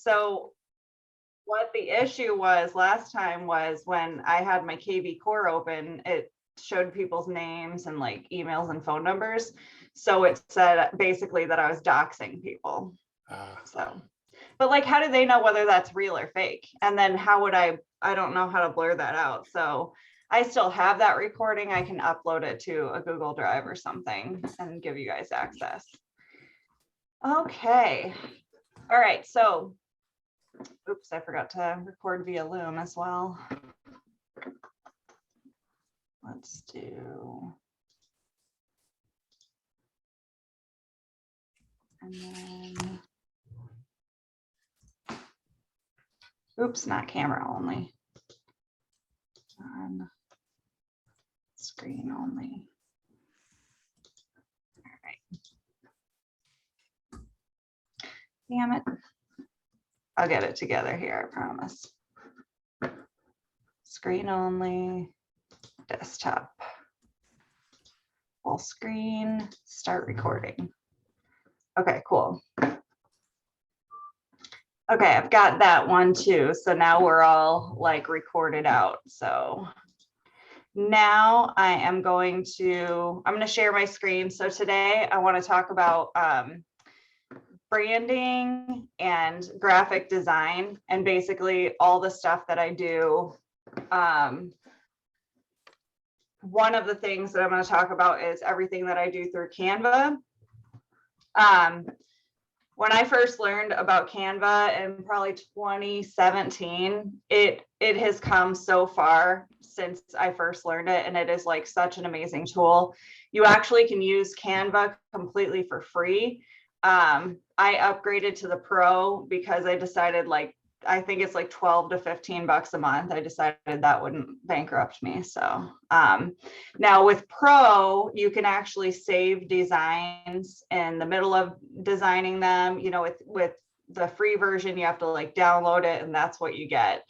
So what the issue was last time was when I had my KV core open, it showed people's names and like emails and phone numbers. So it said basically that I was doxing people. So, but like, how do they know whether that's real or fake? And then how would I don't know how to blur that out. So I still have that recording. I can upload it to a Google Drive or something and give you guys access. Okay. All right. So, oops, I forgot to record via Loom as well. Let's do. And then, oops, not camera only. On screen only. All right. Damn it. I'll get it together here, I promise. Screen only, desktop. Full screen, start recording. Okay, cool. Okay, I've got that one too. So now we're all like recorded out. So now I'm going to share my screen. So today I want to talk about branding and graphic design and basically all the stuff that I do. One of the things that I'm going to talk about is everything that I do through Canva. When I first learned about Canva in probably 2017, it has come so far since I first learned it, and it is like such an amazing tool. You actually can use Canva completely for free. I upgraded to the Pro because I decided like, I think it's like 12 to 15 bucks a month. I decided that wouldn't bankrupt me. So now with Pro, you can actually save designs in the middle of designing them. You know, with the free version, you have to like download it and that's what you get.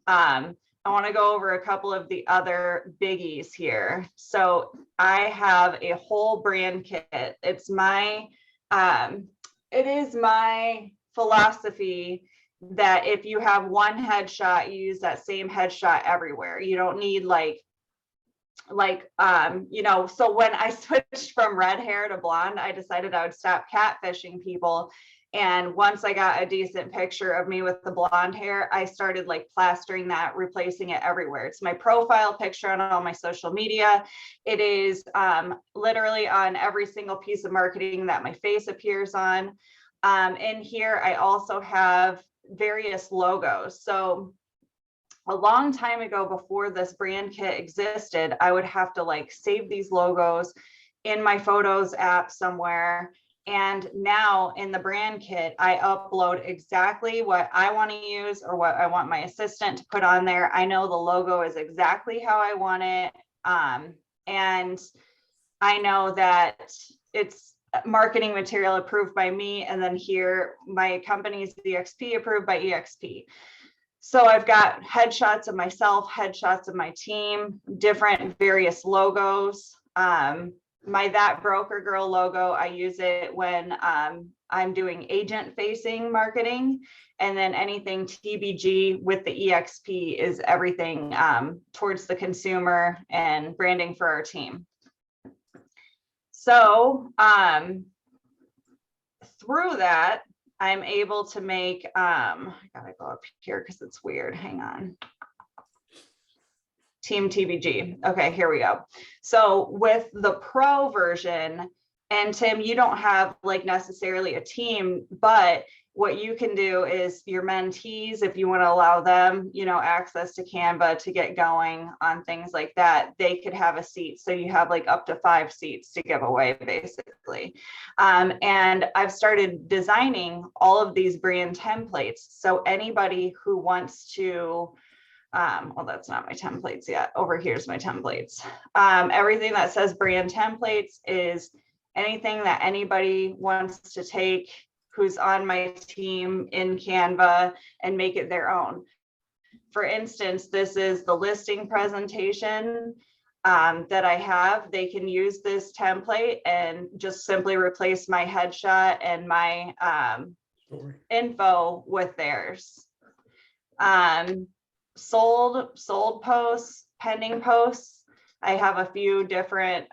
I want to go over a couple of the other biggies here. So I have a whole brand kit. It's my, it is my philosophy that if you have one headshot, you use that same headshot everywhere. You don't need you know, so when I switched from red hair to blonde, I decided I would stop catfishing people. And once I got a decent picture of me with the blonde hair, I started like plastering that, replacing it everywhere. It's my profile picture on all my social media. It is literally on every single piece of marketing that my face appears on. In here, I also have various logos. So a long time ago, before this brand kit existed, I would have to like save these logos in my Photos app somewhere. And now in the brand kit, I upload exactly what I want to use or what I want my assistant to put on there. I know the logo is exactly how I want it. And I know that it's marketing material approved by me. And then here, my company's EXP approved by EXP. So I've got headshots of myself, headshots of my team, different various logos. My That Broker Girl logo, I use it when I'm doing agent facing marketing. And then anything TBG with the EXP is everything towards the consumer and branding for our team. So through that, I'm able to make, I gotta go up here because it's weird. Hang on. Team TBG. Okay, here we go. So with the Pro version, and Tim, you don't have like necessarily a team, but what you can do is your mentees, if you want to allow them, you know, access to Canva to get going on things like that, they could have a seat. So you have like up to 5 seats to give away basically. And I've started designing all of these brand templates. So anybody who wants to, well, that's not my templates yet. Over here's my templates. Everything that says brand templates is anything that anybody wants to take who's on my team in Canva and make it their own. For instance, this is the listing presentation that I have. They can use this template and just simply replace my headshot and my info with theirs. Sold posts, pending posts. I have a few different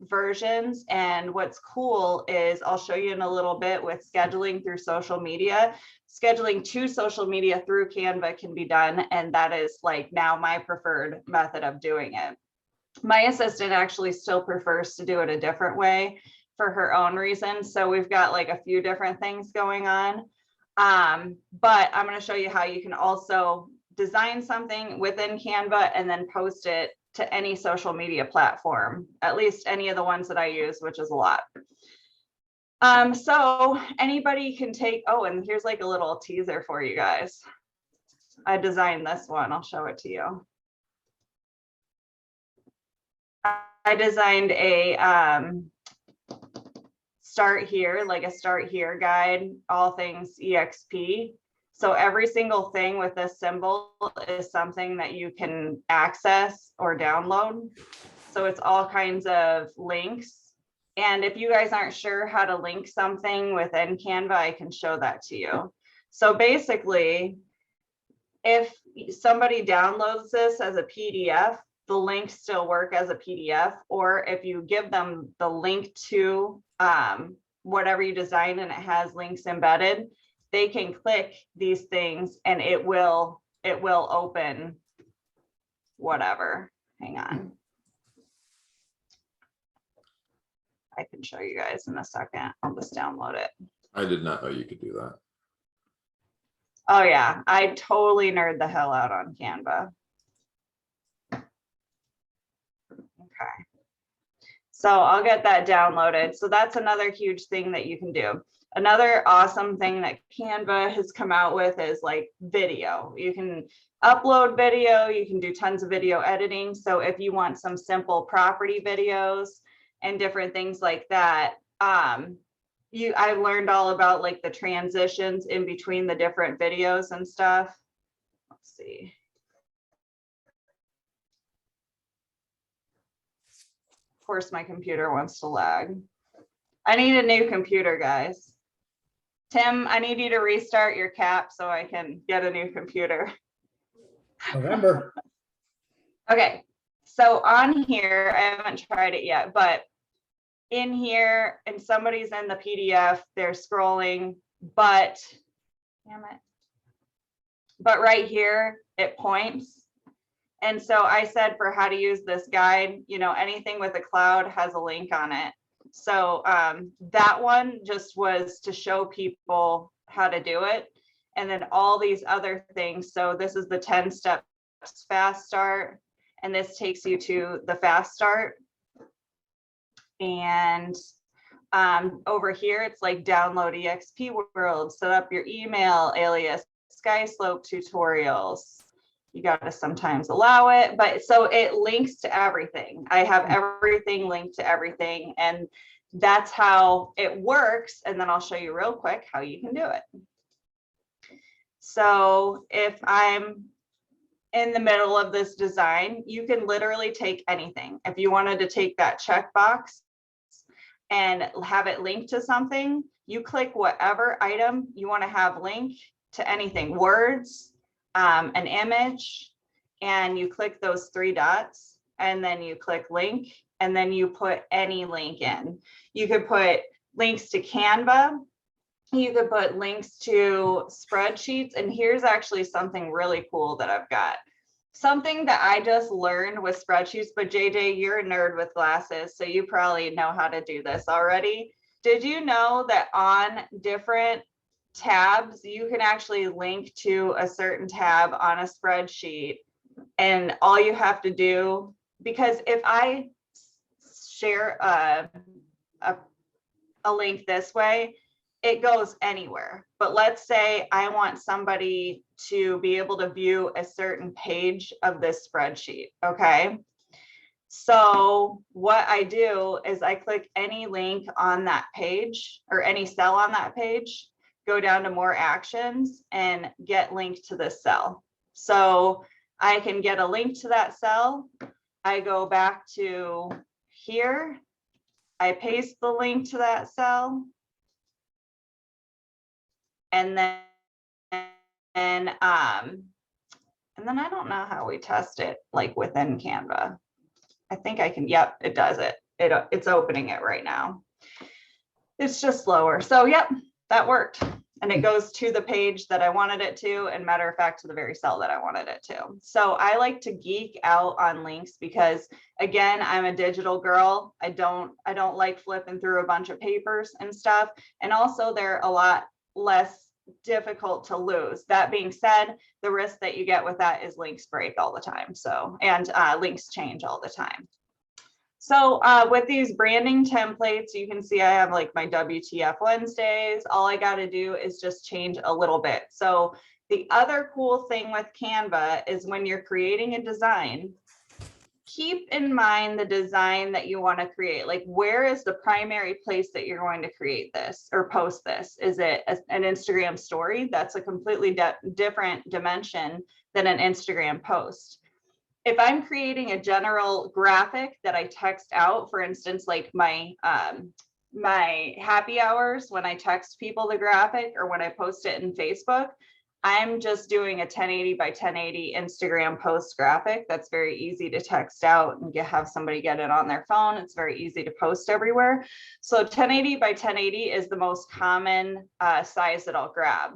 versions, and what's cool is I'll show you in a little bit with scheduling through social media. Scheduling to social media through Canva can be done, and that is like now my preferred method of doing it. My assistant actually still prefers to do it a different way for her own reasons, so we've got like a few different things going on. But I'm going to show you how you can also design something within Canva and then post it to any social media platform, at least any of the ones that I use, which is a lot. So anybody can take, oh, and here's like a little teaser for you guys. I designed this one. I'll show it to you. I designed a start here, like a start here guide, all things EXP. So every single thing with this symbol is something that you can access or download. So it's all kinds of links. And if you guys aren't sure how to link something within Canva, I can show that to you. So basically, if somebody downloads this as a PDF, the links still work as a PDF, or if you give them the link to whatever you design and it has links embedded, they can click these things and it will open whatever. Hang on. I can show you guys in a second. I'll just download it. I did not know you could do that. Oh yeah, I totally nerd the hell out on Canva. Okay. So I'll get that downloaded. So that's another huge thing that you can do. Another awesome thing that Canva has come out with is like video. You can upload video, you can do tons of video editing. So if you want some simple property videos and different things like that, I learned all about like the transitions in between the different videos and stuff. Let's see. Of course, my computer wants to lag. I need a new computer, guys. Tim, I need you to restart your cap so I can get a new computer. November. Okay, so on here, I haven't tried it yet, but in here, and somebody's in the PDF, they're scrolling, but damn it. But right here, it points. And so I said for how to use this guide, you know, anything with a cloud has a link on it. So that one just was to show people how to do it. And then all these other things. So this is the 10 steps fast start. And this takes you to the fast start. And over here, it's like download EXP World, set up your email alias, SkySlope tutorials. You got to sometimes allow it, but so it links to everything. I have everything linked to everything, and that's how it works. And then I'll show you real quick how you can do it. So if I'm in the middle of this design, you can literally take anything. If you wanted to take that checkbox and have it linked to something, you click whatever item you want to have linked to anything, words, an image, and you click those three dots and then you click link and then you put any link in. You could put links to Canva, you could put links to spreadsheets, and here's actually something really cool that I've got. Something that I just learned with spreadsheets, but JJ, you're a nerd with glasses, so you probably know how to do this already. Did you know that on different tabs, you can actually link to a certain tab on a spreadsheet, and all you have to do, because if I share a link this way, it goes anywhere. But let's say I want somebody to be able to view a certain page of this spreadsheet, okay? So what I do is I click any link on that page or any cell on that page, go down to more actions and get linked to this cell. So I can get a link to that cell. I go back to here. I paste the link to that cell. And then I don't know how we test it like within Canva. I think I can, yep, it does it. It's opening it right now. It's just slower. So yep, that worked. And it goes to the page that I wanted it to, and matter of fact, to the very cell that I wanted it to. So I like to geek out on links because, again, I'm a digital girl. I don't like flipping through a bunch of papers and stuff. And also they're a lot less difficult to lose. That being said, the risk that you get with that is links break all the time. So, and links change all the time. So with these branding templates, you can see I have like my WTF Wednesdays. All I got to do is just change a little bit. So the other cool thing with Canva is when you're creating a design, keep in mind the design that you want to create. Like, where is the primary place that you're going to create this or post this? Is it an Instagram story? That's a completely different dimension than an Instagram post. If I'm creating a general graphic that I text out, for instance, like my happy hours, when I text people the graphic or when I post it in Facebook, I'm just doing a 1080 by 1080 Instagram post graphic. That's very easy to text out and have somebody get it on their phone. It's very easy to post everywhere. So 1080 by 1080 is the most common size that I'll grab.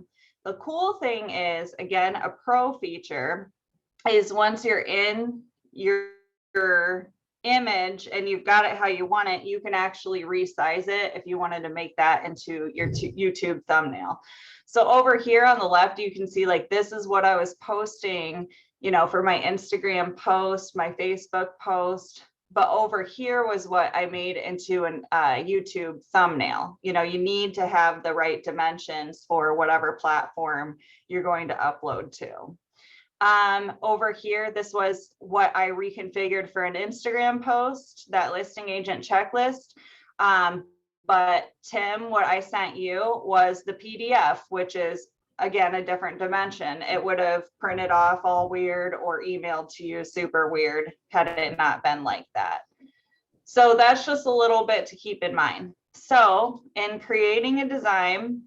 The cool thing is, again, a pro feature is once you're in your image and you've got it how you want it, you can actually resize it if you wanted to make that into your YouTube thumbnail. So over here on the left, you can see like this is what I was posting, you know, for my Instagram post, my Facebook post. But over here was what I made into an YouTube thumbnail. You know, you need to have the right dimensions for whatever platform you're going to upload to. Over here, this was what I reconfigured for an Instagram post, that listing agent checklist. But Tim, what I sent you was the PDF, which is, again, a different dimension. It would have printed off all weird or emailed to you super weird had it not been like that. So that's just a little bit to keep in mind. So in creating a design,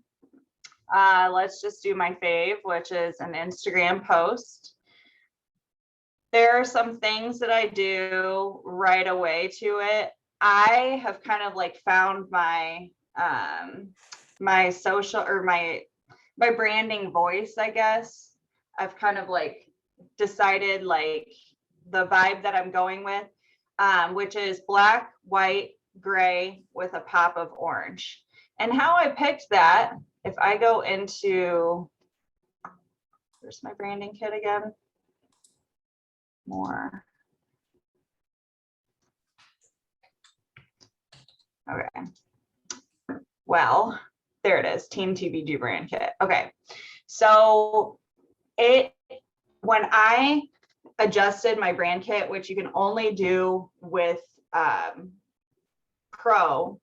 let's just do my fave, which is an Instagram post. There are some things that I do right away to it. I have kind of like found my my social or my branding voice, I guess. I've kind of like decided like the vibe that I'm going with, which is black, white, gray with a pop of orange. And how I picked that, if I go into, where's my branding kit again? More. Okay. Well, there it is, Team TBG brand kit. Okay. So when I adjusted my brand kit, which you can only do with Pro,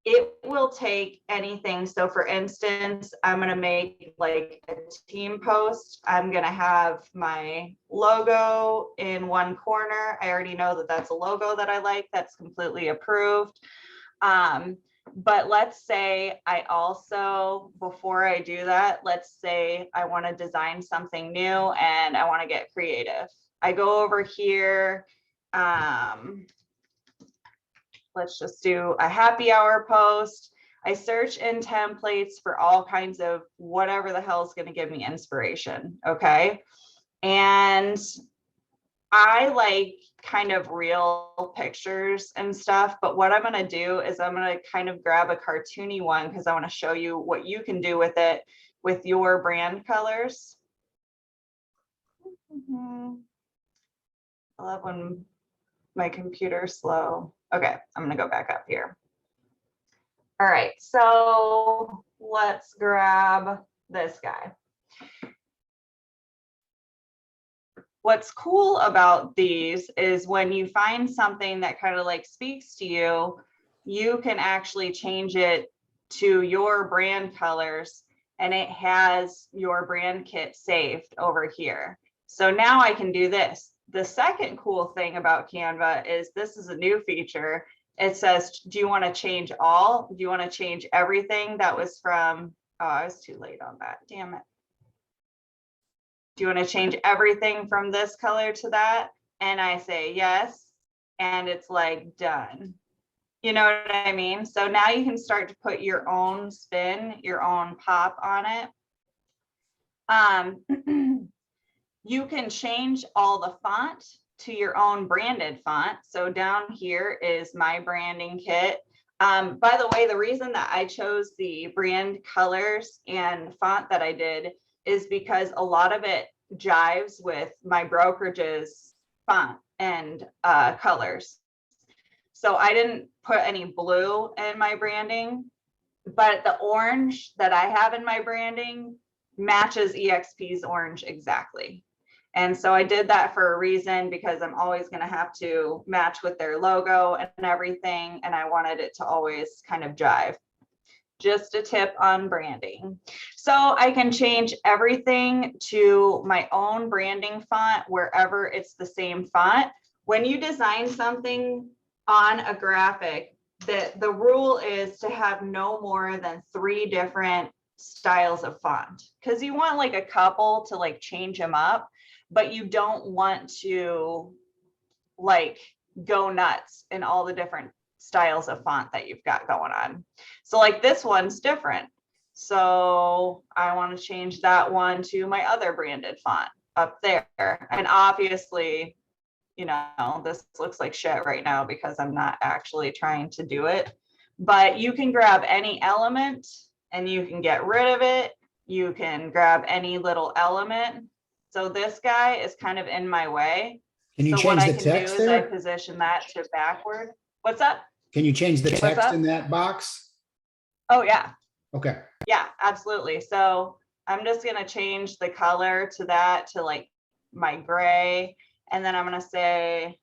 it will take anything. So for instance, I'm going to make like a team post. I'm going to have my logo in one corner. I already know that that's a logo that I like. That's completely approved. But let's say I also, before I do that, let's say I want to design something new and I want to get creative. I go over here. Let's just do a happy hour post. I search in templates for all kinds of whatever the hell is going to give me inspiration. Okay. And I like kind of real pictures and stuff, but what I'm going to do is I'm going to kind of grab a cartoony one because I want to show you what you can do with it with your brand colors. I love when my computer's slow. Okay, I'm going to go back up here. All right, so let's grab this guy. What's cool about these is when you find something that kind of like speaks to you, you can actually change it to your brand colors and it has your brand kit saved over here. So now I can do this. The second cool thing about Canva is this is a new feature. It says, do you want to change all? Do you want to change everything that was from Oh, I was too late on that. Damn it. Do you want to change everything from this color to that? And I say yes. And it's like done. You know what I mean? So now you can start to put your own spin, your own pop on it. You can change all the font to your own branded font. So down here is my branding kit. By the way, the reason that I chose the brand colors and font that I did is because a lot of it jives with my brokerage's font and colors. So I didn't put any blue in my branding, but the orange that I have in my branding matches EXP's orange exactly. And so I did that for a reason, because I'm always going to have to match with their logo and everything. And I wanted it to always kind of jive. Just a tip on branding. So I can change everything to my own branding font wherever it's the same font. When you design something on a graphic, the rule is to have no more than 3 different styles of font, because you want like a couple to like change them up, but you don't want to like go nuts in all the different styles of font that you've got going on. So like this one's different. So I want to change that one to my other branded font up there. And obviously, you know, this looks like shit right now because I'm not actually trying to do it, but you can grab any element and you can get rid of it. You can grab any little element. So this guy is kind of in my way. Can you So what change I the can do text is I there? position that to backward. What's up? Can you change the What's text up? in that box? Oh yeah, Okay. yeah, absolutely. So I'm just gonna change the color to that, to like my gray. And then I'm gonna say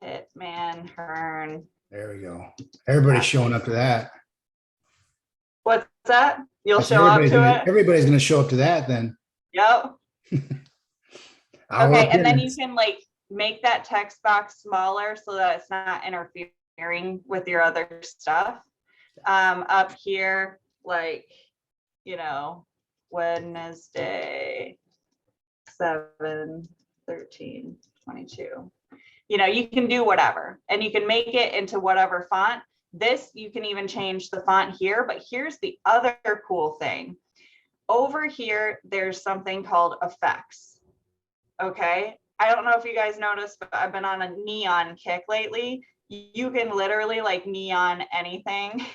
Hitman Hearn. There we go. Everybody's showing up to that. What's that? You'll That's show up to it? Everybody's gonna show up to that then. Yep. Our Okay, and then you appearance. can like make that text box smaller so that it's not interfering with your other stuff. Up here, like, you know, Wednesday, 7/13/22. You know, you can do whatever, and you can make it into whatever font. This, you can even change the font here, but here's the other cool thing. Over here, there's something called effects. Okay. I don't know if you guys noticed, but I've been on a neon kick lately. You can literally like neon anything,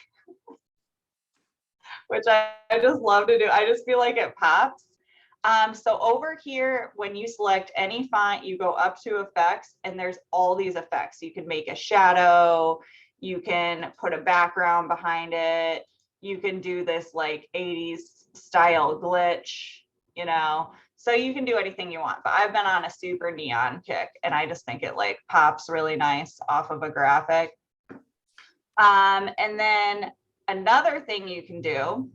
which I just love to do. I just feel like it pops. So over here, when you select any font, you go up to effects and there's all these effects. You can make a shadow, you can put a background behind it. You can do this like 80s style glitch, you know, so you can do anything you want, but I've been on a super neon kick and I just think it like pops really nice off of a graphic. And then another thing you can do,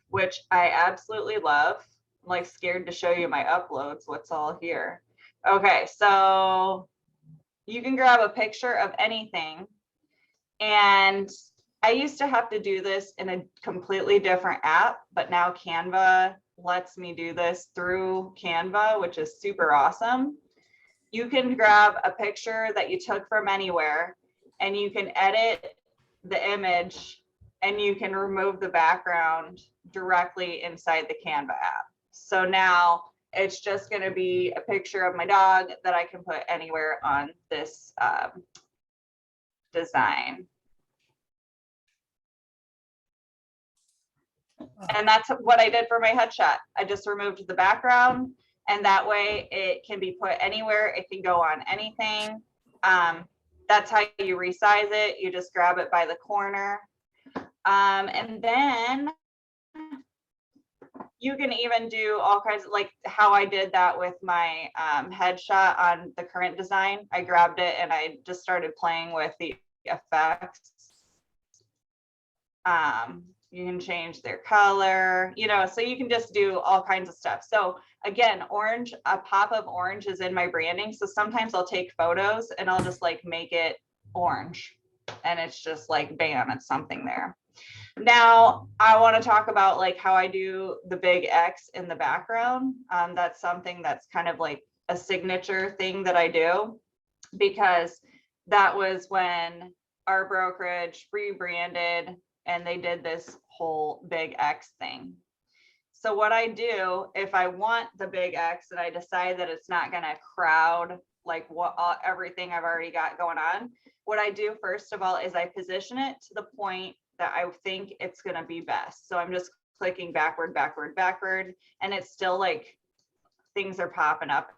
which I absolutely love. I'm like scared to show you my uploads, what's all here. Okay, so you can grab a picture of anything. And I used to have to do this in a completely different app, but now Canva lets me do this through Canva, which is super awesome. You can grab a picture that you took from anywhere and you can edit the image and you can remove the background directly inside the Canva app. So now it's just going to be a picture of my dog that I can put anywhere on this design. And that's what I did for my headshot. I just removed the background and that way it can be put anywhere. It can go on anything. That's how you resize it. You just grab it by the corner. And then you can even do all kinds of like how I did that with my headshot on the current design. I grabbed it and I just started playing with the effects. You can change their color, you know, so you can just do all kinds of stuff. So again, orange, a pop of orange is in my branding. So sometimes I'll take photos and I'll just like make it orange and it's just like, bam, it's something there. Now I want to talk about like how I do the big X in the background. That's something that's kind of like a signature thing that I do, because that was when our brokerage rebranded and they did this whole big X thing. So what I do, if I want the big X and I decide that it's not going to crowd like everything I've already got going on, what I do first of all is I position it to the point that I think it's going to be best. So I'm just clicking backward, backward, backward, and it's still like things are popping up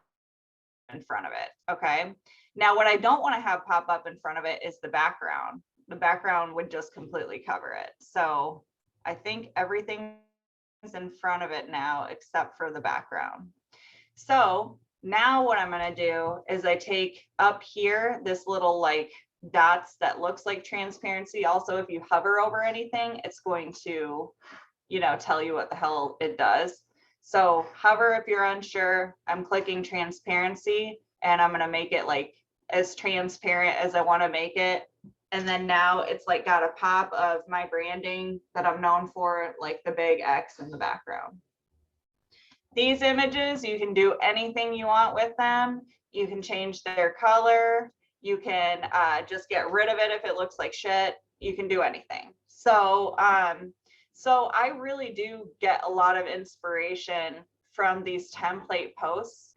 in front of it. Okay. Now, what I don't want to have pop up in front of it is the background. The background would just completely cover it. So I think everything is in front of it now, except for the background. So now what I'm going to do is I take up here this little like dots that looks like transparency. Also, if you hover over anything, it's going to, tell you what the hell it does. So hover if you're unsure. I'm clicking transparency and I'm going to make it like as transparent as I want to make it. And then now it's like got a pop of my branding that I'm known for, like the big X in the background. These images, you can do anything you want with them. You can change their color. You can just get rid of it if it looks like shit. You can do anything. So I really do get a lot of inspiration from these template posts.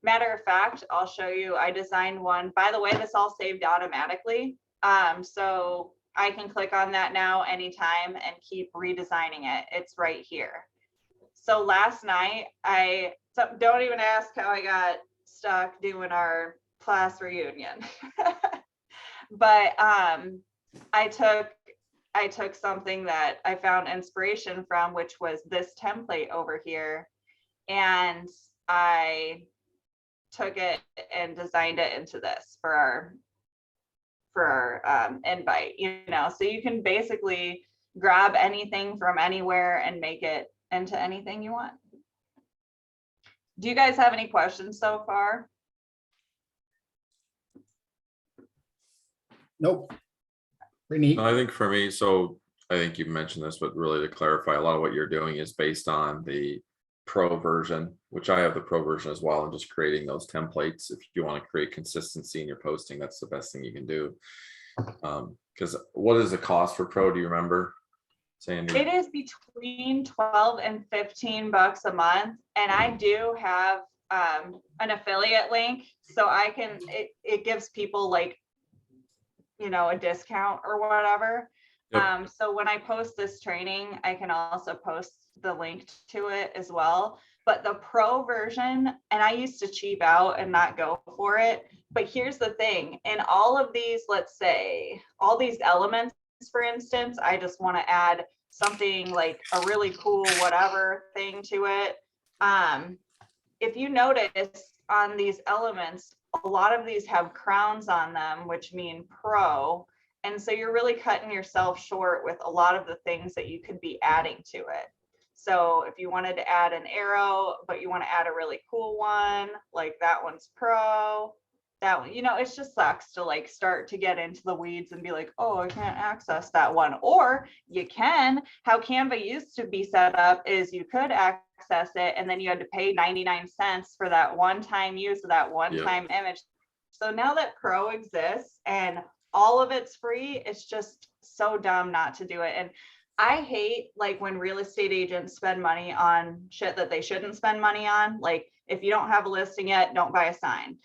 Matter of fact, I'll show you, I designed one. By the way, this all saved automatically. So I can click on that now anytime and keep redesigning it. It's right here. So last night, don't even ask how I got stuck doing our class reunion. But I took something that I found inspiration from, which was this template over here, and I took it and designed it into this for our invite. So you can basically grab anything from anywhere and make it into anything you want. Do you guys have any questions so far? Nope. Pretty neat. No, I think for me, so I think you mentioned this, but really to clarify, a lot of what you're doing is based on the pro version, which I have the pro version as well, and just creating those templates. If you want to create consistency in your posting, that's the best thing you can do. Because what is the cost for pro? Do you remember, Sandy? It is between 12 and 15 bucks a month. And I do have an affiliate link. So I can, it gives people like, a discount or whatever. Yep. So when I post this training, I can also post the link to it as well. But the pro version, and I used to cheap out and not go for it. But here's the thing, in all of these, let's say all these elements, for instance, I just want to add something like a really cool whatever thing to it. If you notice on these elements, a lot of these have crowns on them, which mean pro. And so you're really cutting yourself short with a lot of the things that you could be adding to it. So if you wanted to add an arrow, but you want to add a really cool one, like that one's pro, that one, it just sucks to like start to get into the weeds and be like, oh, I can't access that one. Or you can. How Canva used to be set up is you could access it and then you had to pay 99 cents for that one-time use of that one-time image. So now that pro exists and all of it's free, it's just so dumb not to do it. And I hate like when real estate agents spend money on shit that they shouldn't spend money on. Like if you don't have a listing yet, don't buy a sign,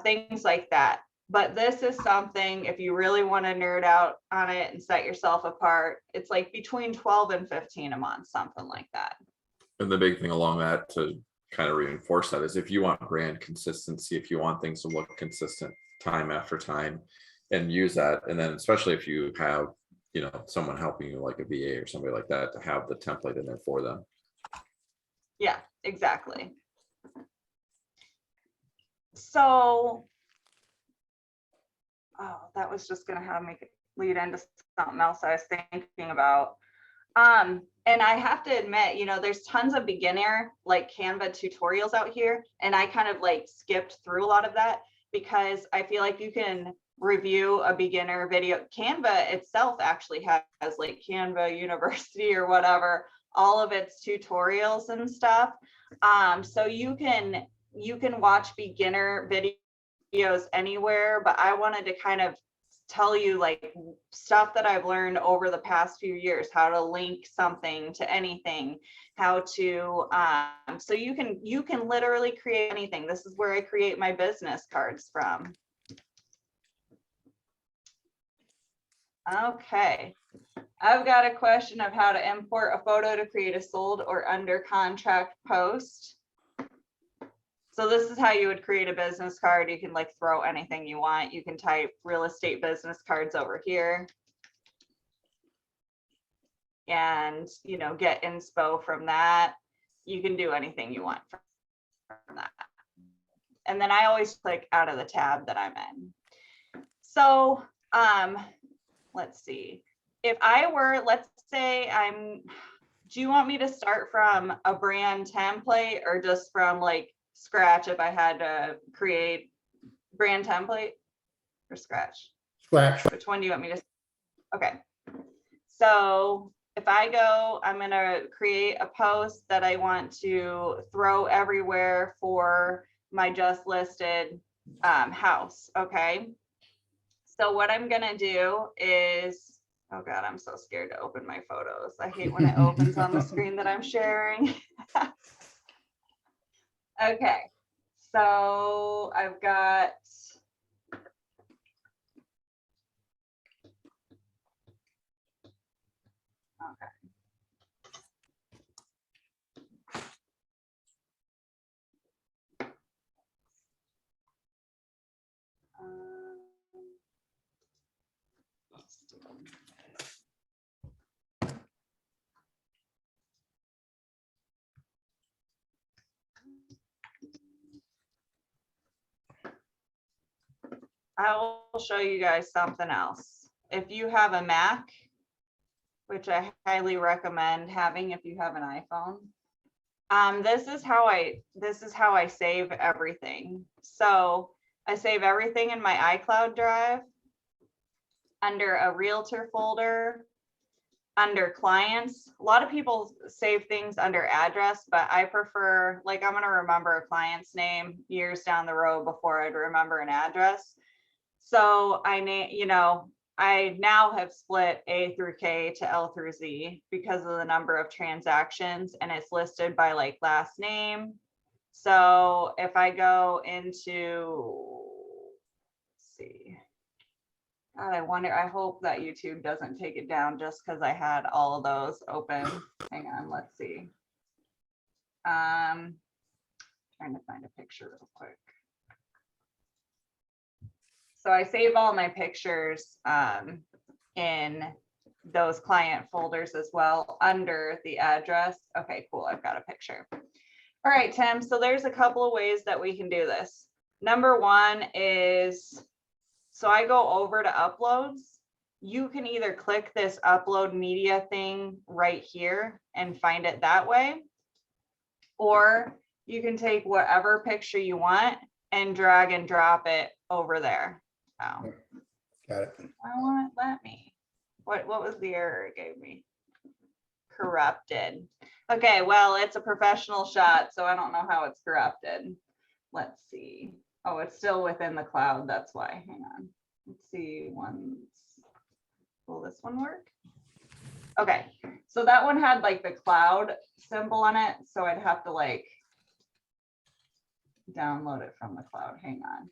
things like that. But this is something, if you really want to nerd out on it and set yourself apart, it's like between 12 and 15 a month, something like that. And the big thing along that, to kind of reinforce that, is if you want brand consistency, if you want things to look consistent time after time, and use that. And then especially if you have, someone helping you like a VA or somebody like that, to have the template in there for them. Yeah, exactly. So, that was just going to have me lead into something else I was thinking about. And I have to admit, there's tons of beginner like Canva tutorials out here. And I kind of like skipped through a lot of that because I feel like you can review a beginner video. Canva itself actually has like Canva University or whatever, all of its tutorials and stuff. So you can watch beginner videos anywhere, but I wanted to kind of tell you like stuff that I've learned over the past few years, how to link something to anything, how to so you can literally create anything. This is where I create my business cards from. Okay, I've got a question of how to import a photo to create a sold or under contract post. So this is how you would create a business card. You can like throw anything you want. You can type real estate business cards over here and, you know, get inspo from that. You can do anything you want from that. And then I always click out of the tab that I'm in. So let's see. If I were, let's say do you want me to start from a brand template or just from like scratch if I had to create brand template or scratch? Scratch. Which one do you want me to? Okay. So if I go, I'm going to create a post that I want to throw everywhere for my just listed house. Okay. So what I'm going to do is, oh God, I'm so scared to open my photos. I hate when it opens on the screen that I'm sharing. Okay, so I've got, okay. Let's do I will show you guys something else. If you have a Mac, which I highly recommend having if you have an iPhone, this is how I save everything. So I save everything in my iCloud drive under a realtor folder, under clients. A lot of people save things under address, but I prefer, like, I'm going to remember a client's name years down the road before I'd remember an address. So I now have split A through K to L through Z because of the number of transactions, and it's listed by like last name. So if I go into, let's see, God, I hope that YouTube doesn't take it down just because I had all of those open. Hang on, let's see. Trying to find a picture real quick. So I save all my pictures in those client folders as well under the address. Okay, cool, I've got a picture. All right, Tim, so there's a couple of ways that we can do this. Number one is, so I go over to uploads. You can either click this upload media thing right here and find it that way, or you can take whatever picture you want and drag and drop it over there. Oh, Got it. why won't it let me? What was the error it gave me? Corrupted. Okay, well, it's a professional shot, so I don't know how it's corrupted. Let's see. Oh, it's still within the cloud. That's why. Hang on. Let's see. Will this one work? Okay, so that one had like the cloud symbol on it, so I'd have to like download it from the cloud. Hang on.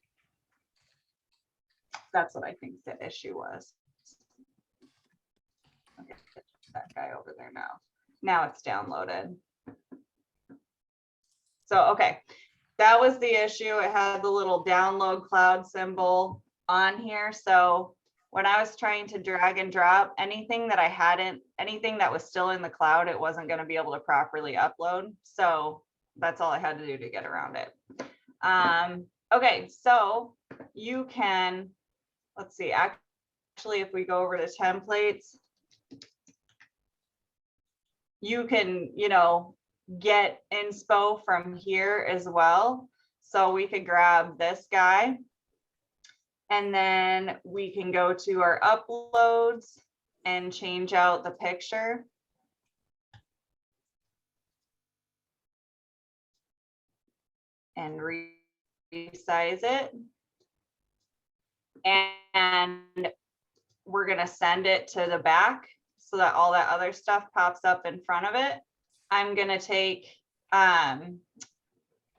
That's what I think the issue was. Okay, that guy over there now. Now it's downloaded. So, okay, that was the issue. It had the little download cloud symbol on here. So when I was trying to drag and drop anything that was still in the cloud, it wasn't going to be able to properly upload. So that's all I had to do to get around it. Okay, so you can, let's see, actually, if we go over to templates, you can, get inspo from here as well. So we could grab this guy And then we can go to our uploads and change out the picture. And resize it. And we're going to send it to the back so that all that other stuff pops up in front of it. I'm going to take,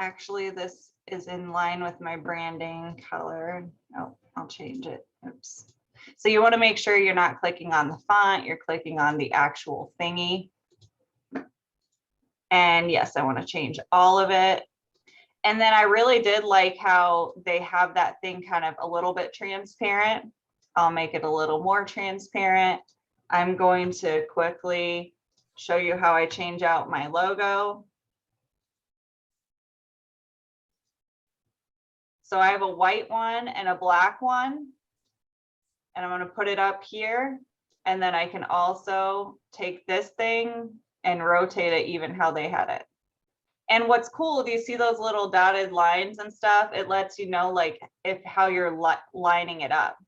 actually this is in line with my branding color. Oh, I'll change it. Oops. So you want to make sure you're not clicking on the font, you're clicking on the actual thingy. And yes, I want to change all of it. And then I really did like how they have that thing kind of a little bit transparent. I'll make it a little more transparent. I'm going to quickly show you how I change out my logo. So I have a white one and a black one, and I'm going to put it up here. And then I can also take this thing and rotate it even how they had it. And what's cool, do you see those little dotted lines and stuff? It lets you know like if how you're lining it up.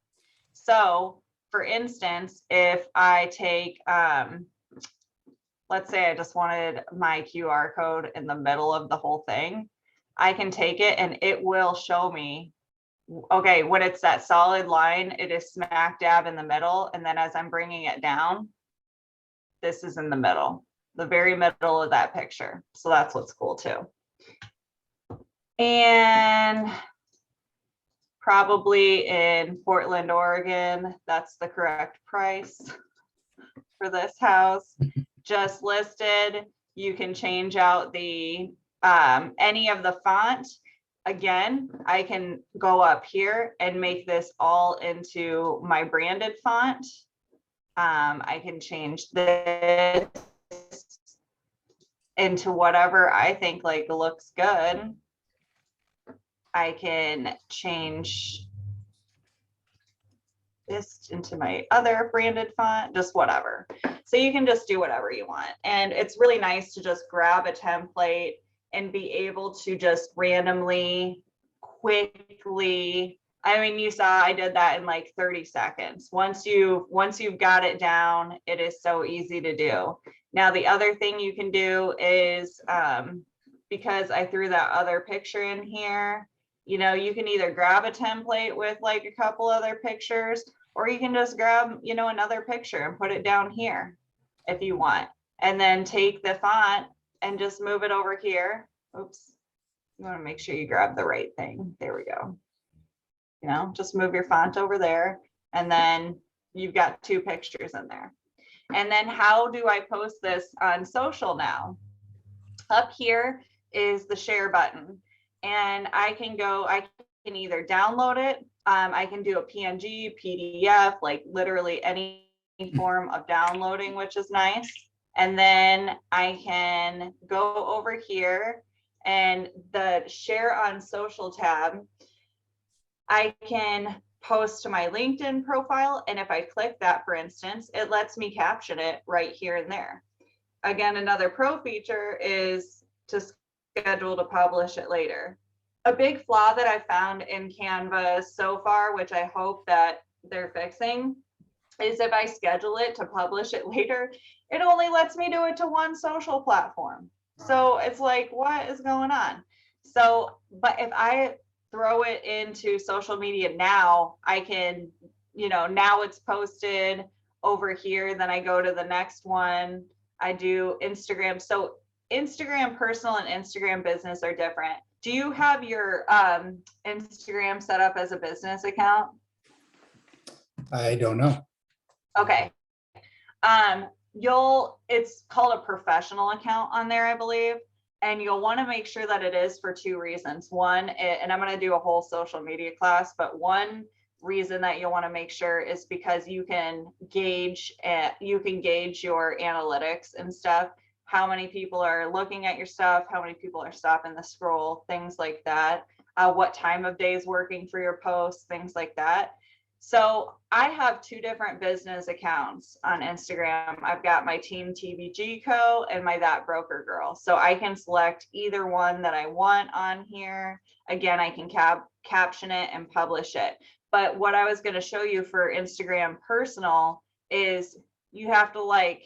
So for instance, if I take, let's say I just wanted my QR code in the middle of the whole thing, I can take it and it will show me, okay, when it's that solid line, it is smack dab in the middle. And then as I'm bringing it down, this is in the middle, the very middle of that picture. So that's what's cool too. And probably in Portland, Oregon, that's the correct price for this house. Just listed. You can change out the any of the font. Again, I can go up here and make this all into my branded font. I can change this into whatever I think like looks good. I can change this into my other branded font, just whatever. So you can just do whatever you want. And it's really nice to just grab a template and be able to just randomly, quickly, I mean, you saw I did that in like 30 seconds. Once you've got it down, it is so easy to do. Now, the other thing you can do is, because I threw that other picture in here, you know, you can either grab a template with like a couple other pictures, or you can just grab, you know, another picture and put it down here if you want. And then take the font and just move it over here. Oops. You want to make sure you grab the right thing. There we go. You know, just move your font over there, and then you've got two pictures in there. And then how do I post this on social now? Up here is the share button, and I can either download it. I can do a PNG, PDF, like literally any form of downloading, which is nice. And then I can go over here and the share on social tab, I can post to my LinkedIn profile. And if I click that, for instance, it lets me caption it right here and there. Again, another pro feature is to schedule to publish it later. A big flaw that I found in Canva so far, which I hope that they're fixing, is if I schedule it to publish it later, it only lets me do it to one social platform. So it's like, what is going on? So, but if I throw it into social media now, I can, you know, now it's posted over here, then I go to the next one, I do Instagram. So Instagram personal and Instagram business are different. Do you have your Instagram set up as a business account? I don't know. Okay. It's called a professional account on there, I believe. And you'll want to make sure that it is for two reasons. One, and I'm going to do a whole social media class, but one reason that you'll want to make sure is because you can gauge your analytics and stuff, how many people are looking at your stuff, how many people are stopping the scroll, things like that, what time of day is working for your posts, things like that. So I have two different business accounts on Instagram. I've got my Team TBG Co. and my That Broker Girl. So I can select either one that I want on here. Again, I can caption it and publish it. But what I was going to show you for Instagram personal is you have to like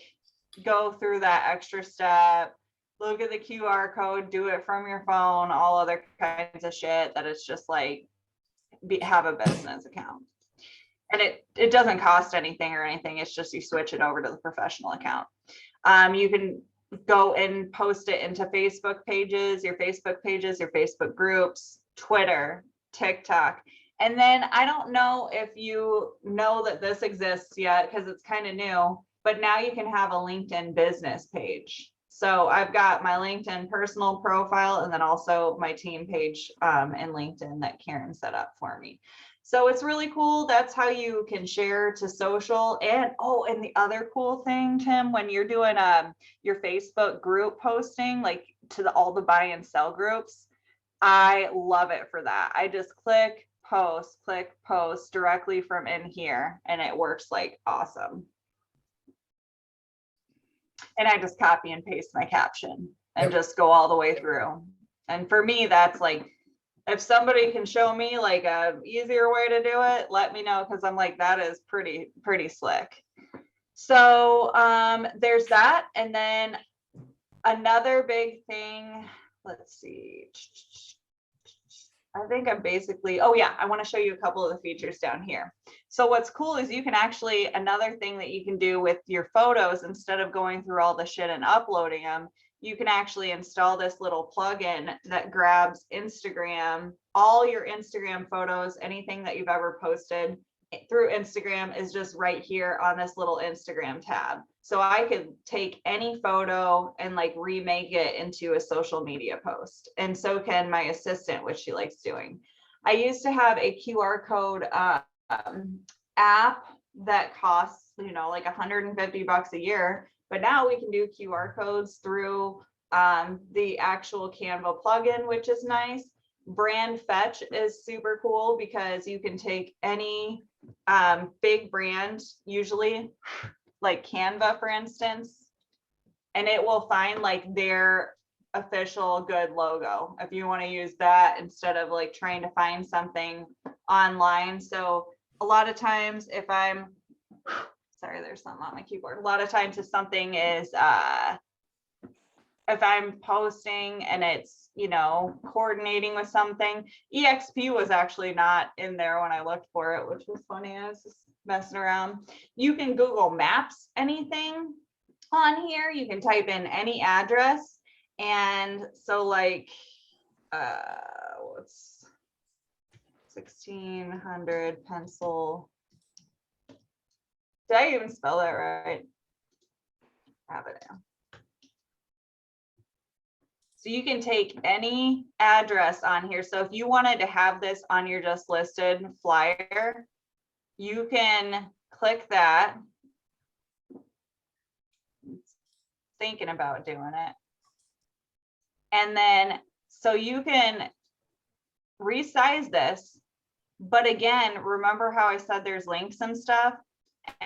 go through that extra step, look at the QR code, do it from your phone, all other kinds of shit that it's just like have a business account. And it doesn't cost anything or anything. It's just you switch it over to the professional account. You can go and post it into Facebook pages, your Facebook groups, Twitter, TikTok. And then I don't know if you know that this exists yet because it's kind of new, but now you can have a LinkedIn business page. So I've got my LinkedIn personal profile and then also my team page in LinkedIn that Karen set up for me. So it's really cool. That's how you can share to social. And oh, and the other cool thing, Tim, when you're doing your Facebook group posting, like to all the buy and sell groups, I love it for that. I just click post directly from in here, and it works like awesome. And I just copy and paste my caption and just go all the way through. And for me, that's like, if somebody can show me like a easier way to do it, let me know, because I'm like, that is pretty slick. So there's that. And then another big thing, let's see. I think I'm basically, oh yeah, I want to show you a couple of the features down here. So what's cool is you can actually, another thing that you can do with your photos, instead of going through all the shit and uploading them, you can actually install this little plugin that grabs Instagram, all your Instagram photos, anything that you've ever posted through Instagram is just right here on this little Instagram tab. So I could take any photo and like remake it into a social media post. And so can my assistant, which she likes doing. I used to have a QR code app that costs, like $150 a year. But now we can do QR codes through the actual Canva plugin, which is nice. Brand fetch is super cool because you can take any big brand, usually like Canva, for instance, and it will find like their official good logo if you want to use that instead of like trying to find something online. So a lot of times if I'm sorry, there's something on my keyboard. A lot of times if something is if I'm posting and it's, coordinating with something, EXP was actually not in there when I looked for it, which was funny. I was just messing around. You can Google Maps anything on here. You can type in any address. And so like, what's 1600 Pencil. Did I even spell that right? Have it now. So you can take any address on here. So if you wanted to have this on your just listed flyer, you can click that. Thinking about doing it. And then, so you can resize this. But again, remember how I said there's links and stuff?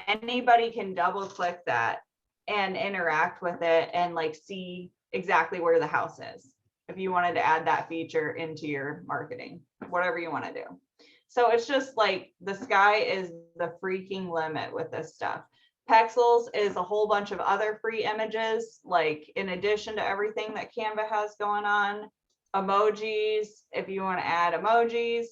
Anybody can double click that and interact with it and like see exactly where the house is. If you wanted to add that feature into your marketing, whatever you want to do. So it's just like the sky is the freaking limit with this stuff. Pexels is a whole bunch of other free images, like in addition to everything that Canva has going on. Emojis, if you want to add emojis.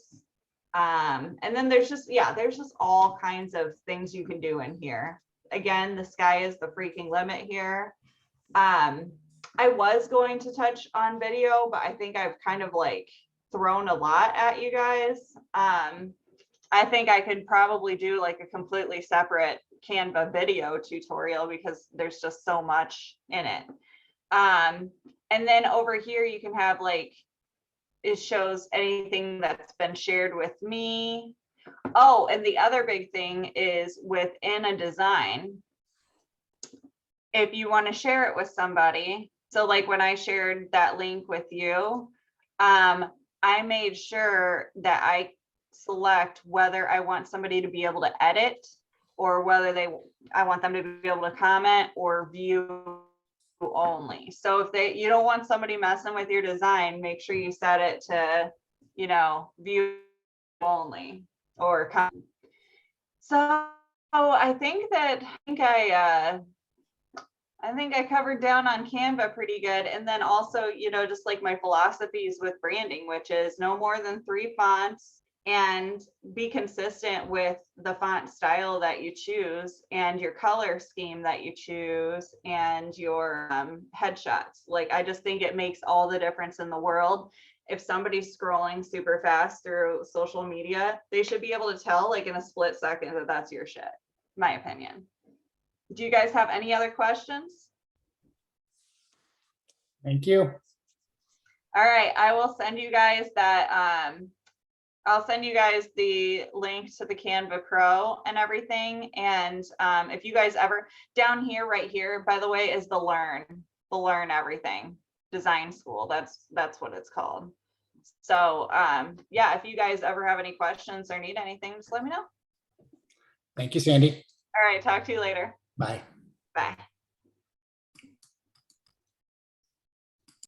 And then there's just all kinds of things you can do in here. Again, the sky is the freaking limit here. I was going to touch on video, but I think I've kind of like thrown a lot at you guys. I think I could probably do like a completely separate Canva video tutorial because there's just so much in it. And then over here, you can have like, it shows anything that's been shared with me. Oh, and the other big thing is within a design, if you want to share it with somebody. So like when I shared that link with you, I made sure that I select whether I want somebody to be able to edit or whether I want them to be able to comment or view only. So if you don't want somebody messing with your design, make sure you set it to, view only. or so I think I covered down on Canva pretty good. And then also, just like my philosophies with branding, which is no more than 3 fonts, and be consistent with the font style that you choose and your color scheme that you choose and your headshots. Like, I just think it makes all the difference in the world. If somebody's scrolling super fast through social media, they should be able to tell, like, in a split second, that that's your shit, my opinion. Do you guys have any other questions? Thank you. All right, I will send you guys that. I'll send you guys the link to the Canva Pro and everything. And if you guys ever, down here, right here, by the way, is the Learn Everything Design School. That's what it's called. So yeah, if you guys ever have any questions or need anything, just let me know. Thank you, Sandy. All right, talk to you later. Bye. Bye.